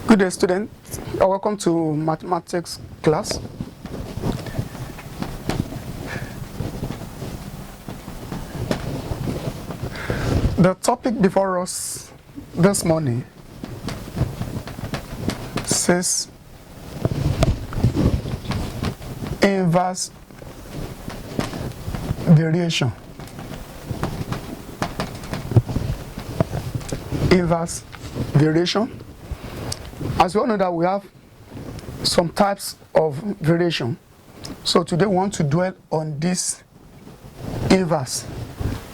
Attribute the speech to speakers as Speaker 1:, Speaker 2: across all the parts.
Speaker 1: Good day, students. Welcome to mathematics class. The topic before us this morning says inverse variation. Inverse variation. As we all know that we have some types of variation, so today we want to dwell on this inverse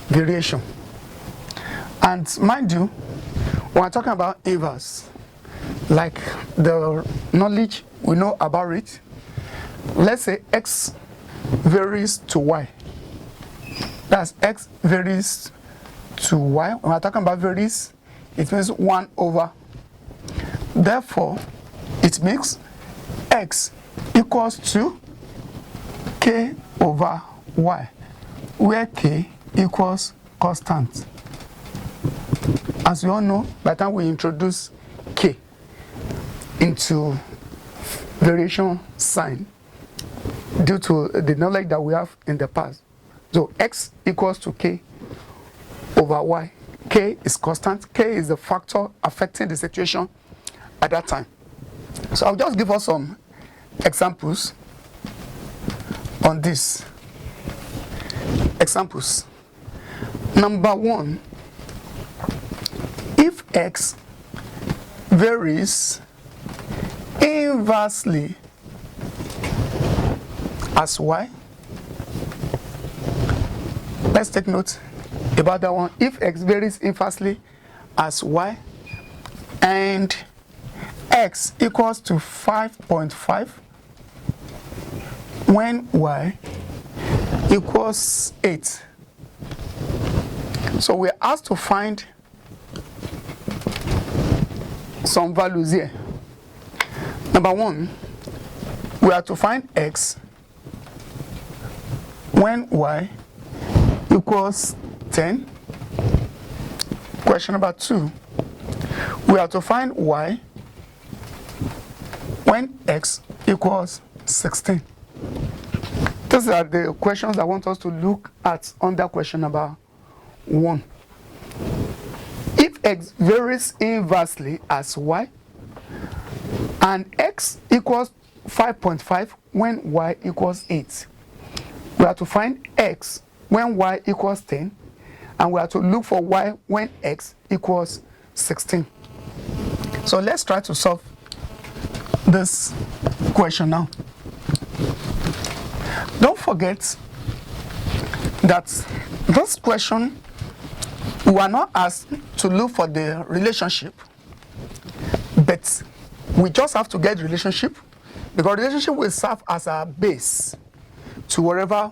Speaker 1: variation. And mind you, when we're talking about inverse, like the knowledge we know about it, let's say x varies to y. That's x varies to y. When we're talking about varies, it means 1 over. Therefore, it makes x equals to k over y, where k equals constant. As we all know, by the time we introduce k into variation sign, due to the knowledge that we have in the past, so x equals to k over y. K is constant. K is the factor affecting the situation at that time. So I'll just give us some examples on this. Examples. Number 1, if x varies inversely as y, let's take note about that one. If x varies inversely as y and x equals to 5.5 when y equals 8. So we're asked to find some values here. Number 1, we have to find x when y equals 10. Question number 2, we have to find y when x equals 16. These are the questions I want us to look at under question number 1. If x varies inversely as y and x equals 5.5 when y equals 8, we have to find x when y equals 10, and we have to look for y when x equals 16. So let's try to solve this question now. Don't forget that this question, we are not asked to look for the relationship, but we just have to get the relationship, because the relationship will serve as a base to wherever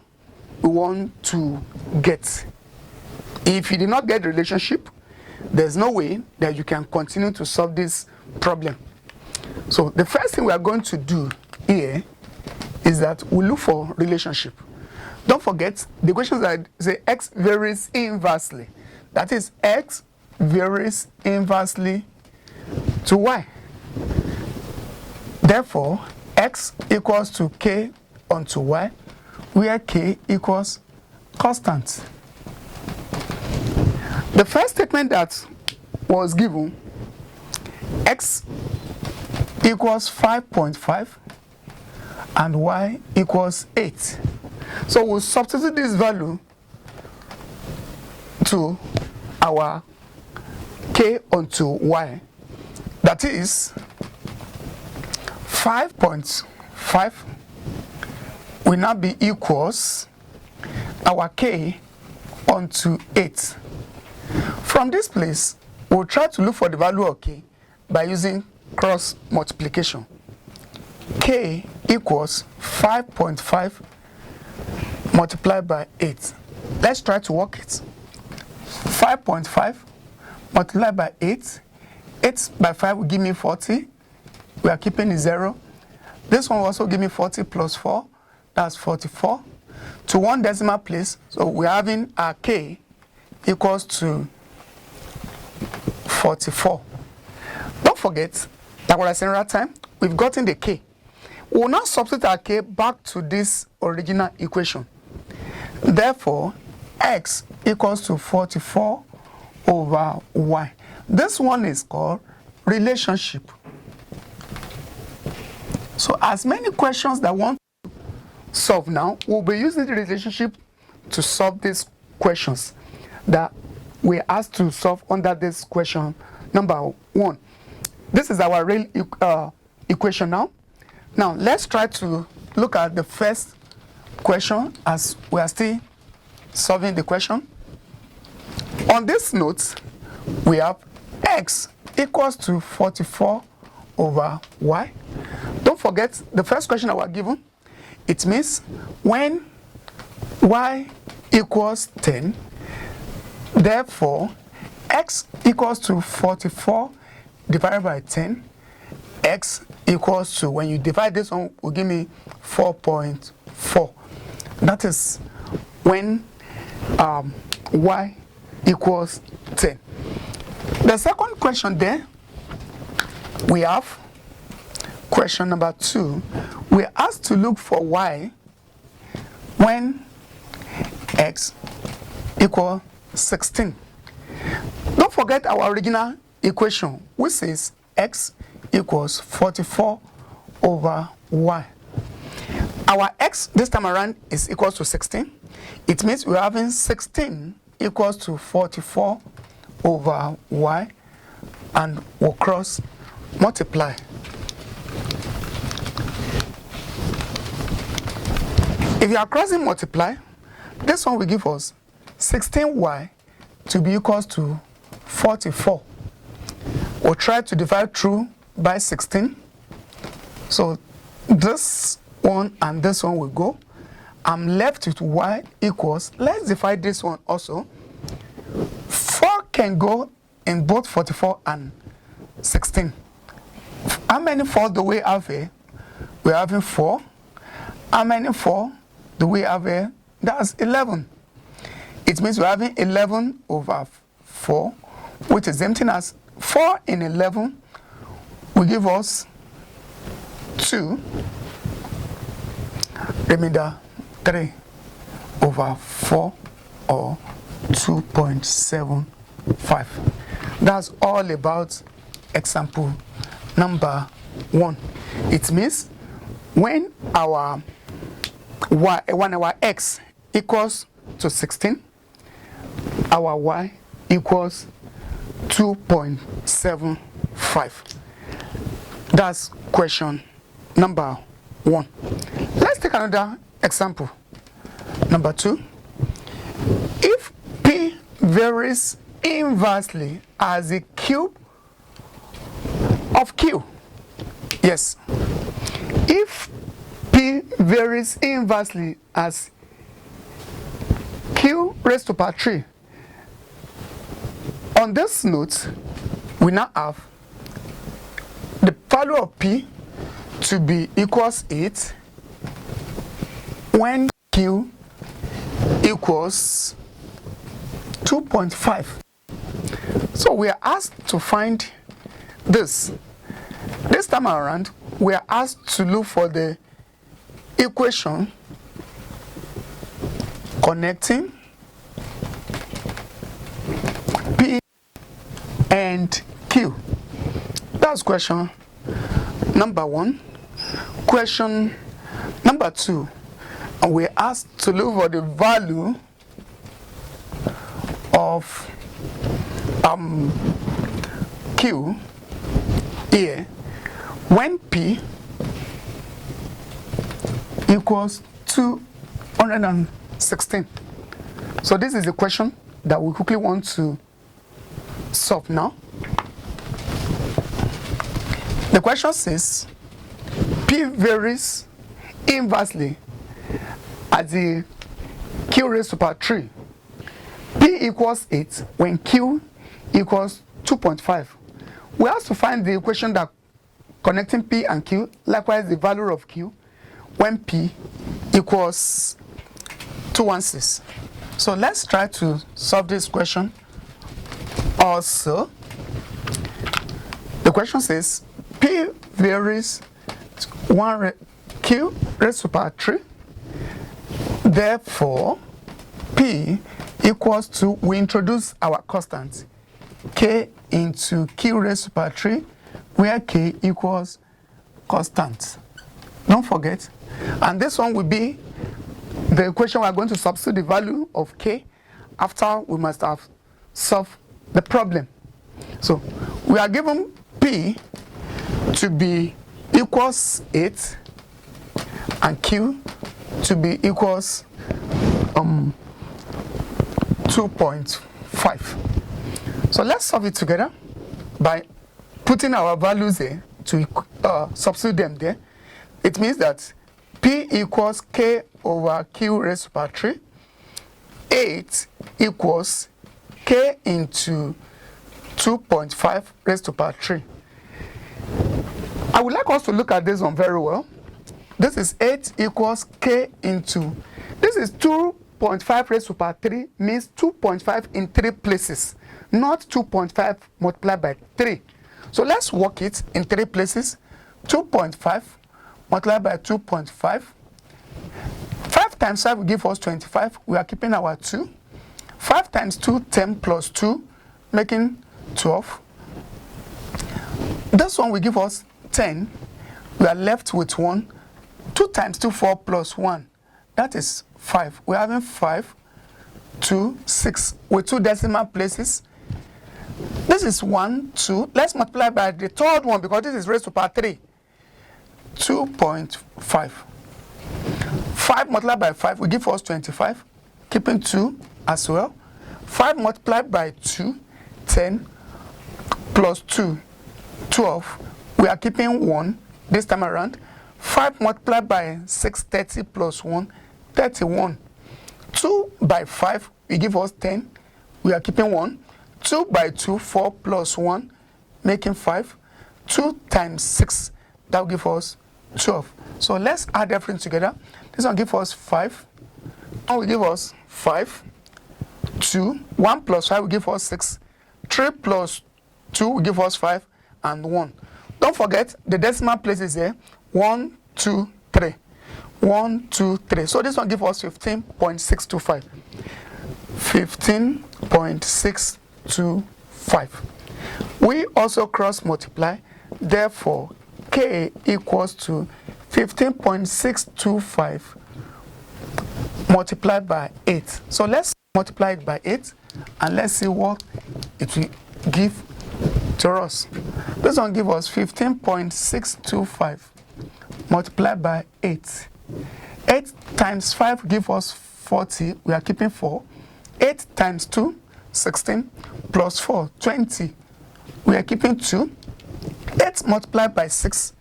Speaker 1: we want to get. If you did not get the relationship, there's no way that you can continue to solve this problem. So the first thing we are going to do here is that we look for relationship. Don't forget the questions that say x varies inversely. That is, x varies inversely to y. Therefore, x equals to k onto y, where k equals constant. The first statement that was given, x equals 5.5 and y equals 8. So we'll substitute this value to our k onto y. That is 5.5 will now be equals our k onto 8. From this place, we'll try to look for the value of k by using cross multiplication. K equals 5.5 multiplied by 8. Let's try to work it. 5.5 multiplied by 8. 8 by 5 will give me 40. We are keeping the 0. This one will also give me 40 plus 4. That's 44. To one decimal place, so we're having our k equals to 44. Don't forget like what I said right time, we've gotten the k. We will now substitute our k back to this original equation. Therefore, x equals to 44 over y. This one is called relationship. So as many questions that want to solve now, we'll be using the relationship to solve these questions that we're asked to solve under this question number 1. This is our real equation now. Now let's try to look at the first question as we are still solving the question. On this note, we have x equals to 44 over y. Don't forget the first question that we are given. It means when y equals 10, therefore x equals to 44 divided by 10. X equals to, when you divide this one, will give me 4.4. That is when y equals 10. The second question there, we have question number 2. We're asked to look for y when x equals 16. Don't forget our original equation, which says x equals 44 over y. Our x this time around is equals to 16. It means we're having 16 equals to 44 over y, and we'll cross multiply. If you are crossing multiply, this one will give us 16y to be equals to 44. We'll try to divide through by 16. So this one and this one will go. I'm left with y equals, let's divide this one also. 4 can go in both 44 and 16. How many 4 do we have here? We're having 4. How many 4 do we have here? That's 11. It means we're having 11 over 4, which is empty as 4 in 11 will give us 2, remainder 3 over 4, or 2.75. That's all about example number 1. It means when our x equals to 16, our y equals 2.75. That's question number 1. Let's take another example. Number 2. If p varies inversely as a cube of q. Yes. If p varies inversely as q raised to power 3. On this note, we now have the value of p to be equals 8 when q equals 2.5. So we are asked to find this. This time around, we are asked to look for the equation connecting p and q. That's question number 1. Question number 2, and we're asked to look for the value of q here when p equals 216. So this is the question that we quickly want to solve now. The question says p varies inversely as the q raised to power 3. P equals 8 when q equals 2.5. We have to find the equation that connecting p and q, likewise the value of q when p equals 216. So let's try to solve this question. Also, the question says P varies Q raised to power 3. Therefore, P equals to, we introduce our constant, K into Q raised to power 3, where K equals constant. Don't forget. And this one will be the equation we are going to substitute the value of K after we must have solved the problem. So we are given P to be equals 8 and Q to be equals 2.5. So let's solve it together by putting our values there to substitute them there. It means that P equals K over Q raised to power 3. 8 equals K into 2.5 raised to power 3. I would like us to look at this one very well. This is 8 equals K into, this is 2.5 raised to power 3, means 2.5 in 3 places, not 2.5 multiplied by 3. So let's work it in 3 places. 2.5 multiplied by 2.5. 5 times 5 will give us 25. We are keeping our 2. 5 times 2, 10 plus 2, making 12. This one will give us 10. We are left with 1. 2 times 2, 4 plus 1. That is 5. We're having 5, 2, 6 with 2 decimal places. This is 1, 2. Let's multiply by the third one because this is raised to power 3. 2.5. 5 multiplied by 5 will give us 25. Keeping 2 as well. 5 multiplied by 2, 10 plus 2, 12. We are keeping 1 this time around. 5 multiplied by 6, 30 plus 1, 31. 2 by 5 will give us 10. We are keeping 1. 2 by 2, 4 plus 1, making 5. 2 times 6, that will give us 12. So let's add everything together. This one give us 5. One will give us 5. 2. 1 plus 5 will give us 6. 3 plus 2 will give us 5. And 1. Don't forget the decimal places here. 1, 2, 3. 1, 2, 3. So this one give us 15.625. 15.625. We also cross multiply. Therefore, K equals to 15.625 multiplied by 8. So let's multiply it by 8 and let's see what it will give to us. This one give us 15.625 multiplied by 8. 8 times 5 give us 40. We are keeping 4. 8 times 2, 16 plus 4, 20. We are keeping 2. 8 multiplied by 6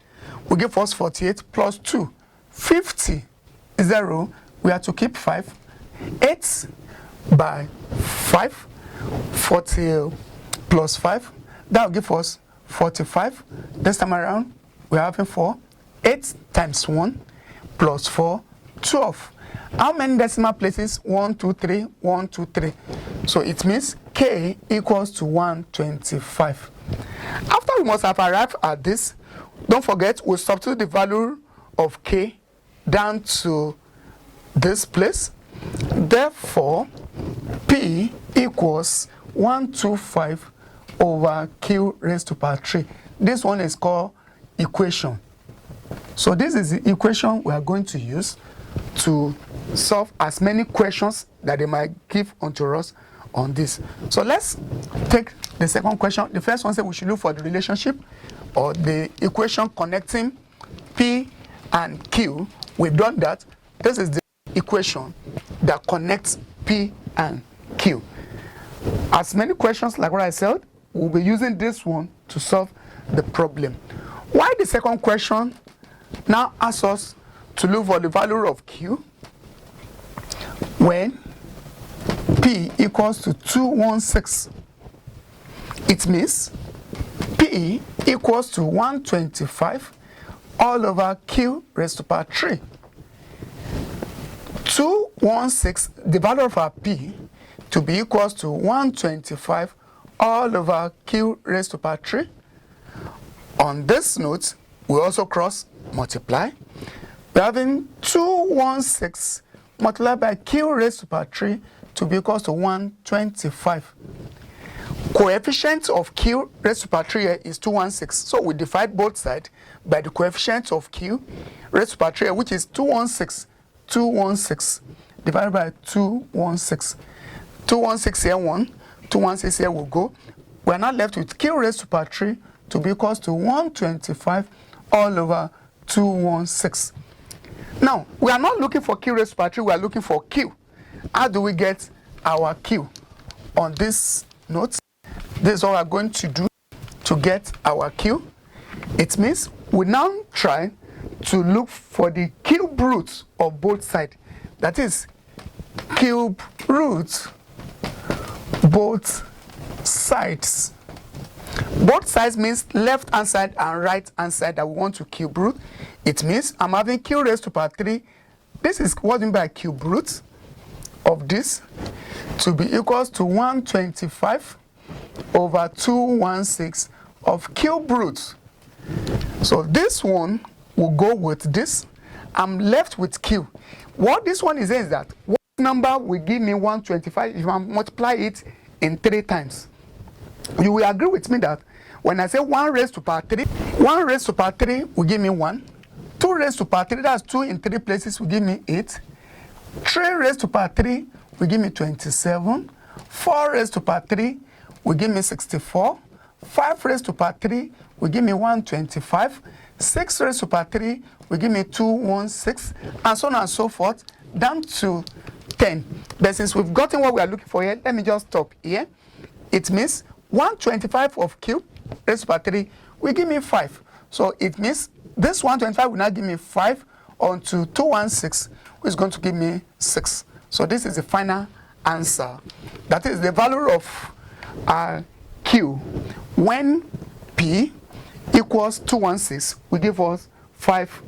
Speaker 1: will give us 48 plus 2, 50. 0. We have to keep 5. 8 by 5, 40 plus 5. That will give us 45. This time around, we are having 4. 8 times 1 plus 4, 12. How many decimal places? 1, 2, 3, 1, 2, 3. So it means K equals to 125. After we must have arrived at this, don't forget we substitute the value of K down to this place. Therefore, P equals 125 over Q raised to power 3. This one is called equation. So this is the equation we are going to use to solve as many questions that they might give unto us on this. So let's take the second question. The first one said we should look for the relationship or the equation connecting P and Q. We've done that. This is the equation that connects P and Q. As many questions like what I said, we'll be using this one to solve the problem. Why the second question now asks us to look for the value of Q when P equals to 216. It means P equals to 125 all over Q raised to power 3. 216, the value of our P to be equals to 125 all over Q raised to power 3. On this note, we also cross multiply. We're having 216 multiplied by q raised to power 3 to be equal to 125. Coefficient of q raised to power 3 here is 216. So we divide both sides by the coefficient of q raised to power 3 here, which is 216. 216 divided by 216. 216 here 1, 216 here will go. We are now left with q raised to power 3 to be equal to 125 all over 216. Now, we are not looking for q raised to power 3, we are looking for q. How do we get our q? On this note, this is what we are going to do to get our q. It means we now try to look for the cube roots of both sides. That is, cube roots both sides. Both sides means left hand side and right hand side that we want to cube root. It means I'm having q raised to power 3. This is what I mean by cube root of this to be equals to 125 over 216 of cube root. So this one will go with this. I'm left with q. What this one is saying is that what number will give me 125 if I multiply it in 3 times? You will agree with me that when I say 1 raised to power 3, 1 raised to power 3 will give me 1. 2 raised to power 3, that's 2 in 3 places, will give me 8. 3 raised to power 3 will give me 27. 4 raised to power 3 will give me 64. 5 raised to power 3 will give me 125. 6 raised to power 3 will give me 216, and so on and so forth, down to 10. But since we've gotten what we are looking for here, let me just stop here. It means 125 of cube raised to power 3 will give me 5. So it means this 125 will now give me 5 onto 216, which is going to give me 6. So this is the final answer. That is the value of q when p equals 216 will give us 5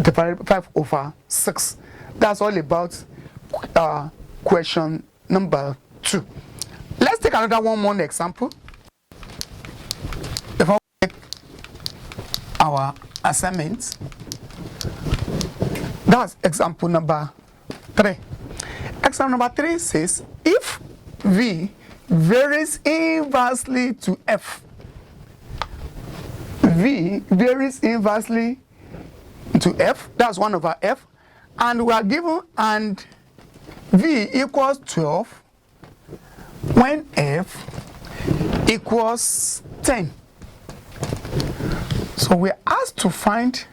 Speaker 1: divided by 5 over 6. That's all about question number 2. Let's take another one more example. Before we take our assignment, that's example number 3. Example number 3 says if v varies inversely to f, v varies inversely to f, that's 1 over f, and we are given and v equals 12 when f equals 10. So we are asked to find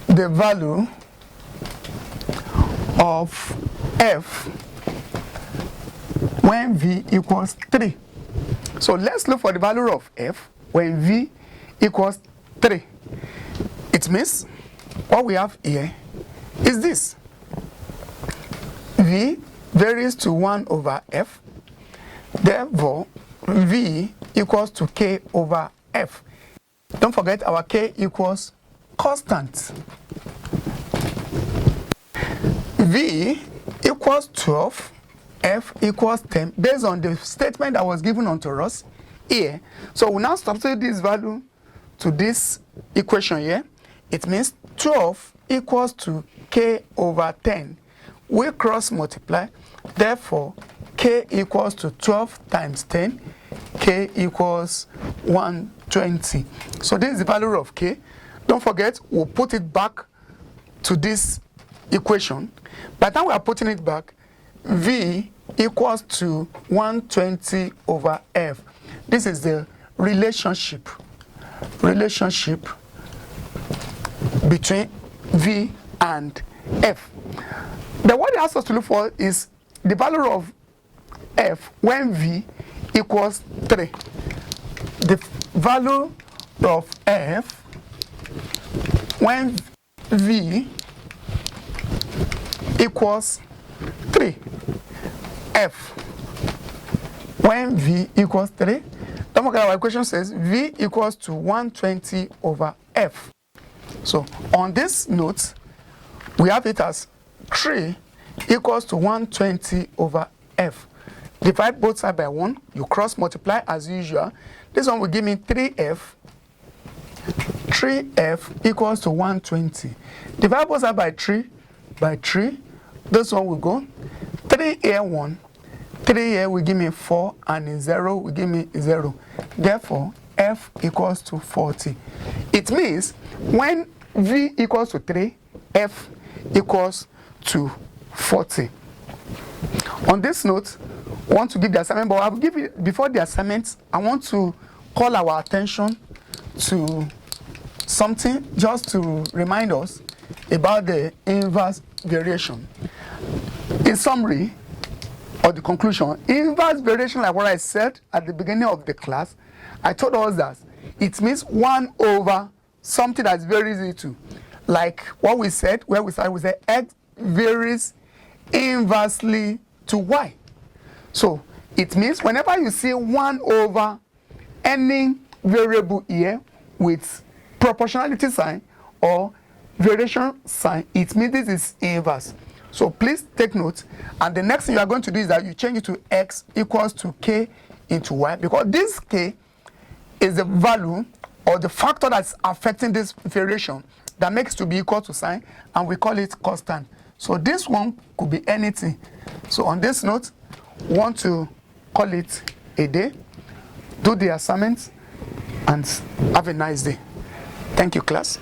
Speaker 1: the value of f when v equals 3. So let's look for the value of f when v equals 3. It means what we have here is this. V varies to 1 over f. Therefore, v equals to k over f. Don't forget our k equals constant. V equals 12, f equals 10, based on the statement that was given unto us here. So we now substitute this value to this equation here. It means 12 equals to k over 10. We cross multiply. Therefore, k equals to 12 times 10. K equals 120. So this is the value of k. Don't forget, we'll put it back to this equation. By the time we are putting it back, v equals to 120 over f. This is the relationship between v and f. Then what they ask us to look for is the value of f when v equals 3. The value of f when v equals 3. F when v equals 3. Don't forget our equation says v equals to 120 over f. So on this note, we have it as 3 equals to 120 over f. Divide both sides by 1. You cross multiply as usual. This one will give me 3f 3f equals to 120. Divide both sides by 3, this one will go. 3 here 1, 3 here will give me 4, and in 0 will give me 0. Therefore, f equals to 40. It means when v equals to 3, f equals to 40. On this note, I want to give the assignment, but I'll give it before the assignment. I want to call our attention to something just to remind us about the inverse variation. In summary, or the conclusion, inverse variation, like what I said at the beginning of the class, I told us that it means 1 over something that's very easy to, like what we said, where we said x varies inversely to y. So it means whenever you see 1 over any variable here with proportionality sign or variation sign, it means this is inverse. So please take note, and the next thing you are going to do is that you change it to x equals to k into y, because this k is the value or the factor that's affecting this variation that makes it to be equal to sign, and we call it constant. So this one could be anything. So on this note, want to call it a day, do the assignments, and have a nice day. Thank you, class.